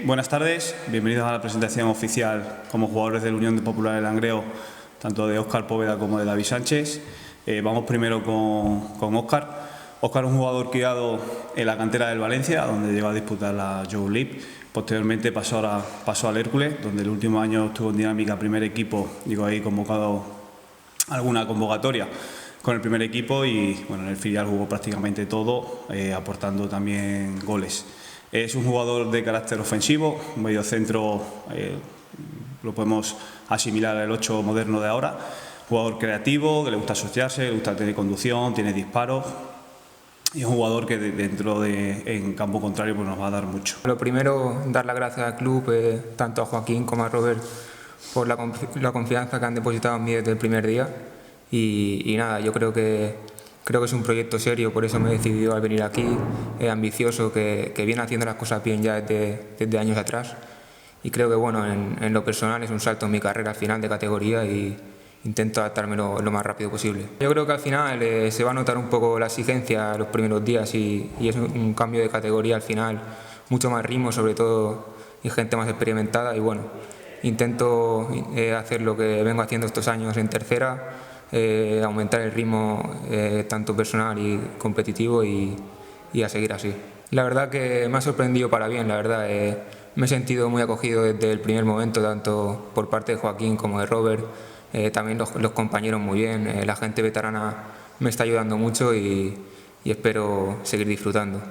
Buenas tardes, bienvenidos a la presentación oficial como jugadores de la Unión Popular de Langreo, tanto de Óscar Póveda como de David Sánchez. Vamos primero con Óscar. Óscar es un jugador criado en la cantera del Valencia, donde llegó a disputar la Youth League. Posteriormente pasó al Hércules, donde el último año estuvo en dinámica primer equipo, digo ahí convocado a alguna convocatoria con el primer equipo y bueno, en el filial jugó prácticamente todo, aportando también goles. Es un jugador de carácter ofensivo, un mediocentro, lo podemos asimilar al 8 moderno de ahora. Jugador creativo, que le gusta asociarse, le gusta tener conducción, tiene disparos. Y es un jugador que en campo contrario pues nos va a dar mucho. Lo primero, dar las gracias al club, tanto a Joaquín como a Robert, por la confianza que han depositado en mí desde el primer día. Y nada, yo creo que es un proyecto serio, por eso me he decidido al venir aquí, ambicioso, que viene haciendo las cosas bien ya desde años atrás. Y creo que bueno, en lo personal es un salto en mi carrera al final de categoría y intento adaptarme lo más rápido posible. Yo creo que al final se va a notar un poco la exigencia los primeros días y es un cambio de categoría al final, mucho más ritmo sobre todo y gente más experimentada y bueno, intento hacer lo que vengo haciendo estos años en tercera, aumentar el ritmo tanto personal y competitivo y a seguir así. La verdad que me ha sorprendido para bien, la verdad. Me he sentido muy acogido desde el primer momento, tanto por parte de Joaquín como de Robert. También los compañeros muy bien, la gente veterana me está ayudando mucho y espero seguir disfrutando.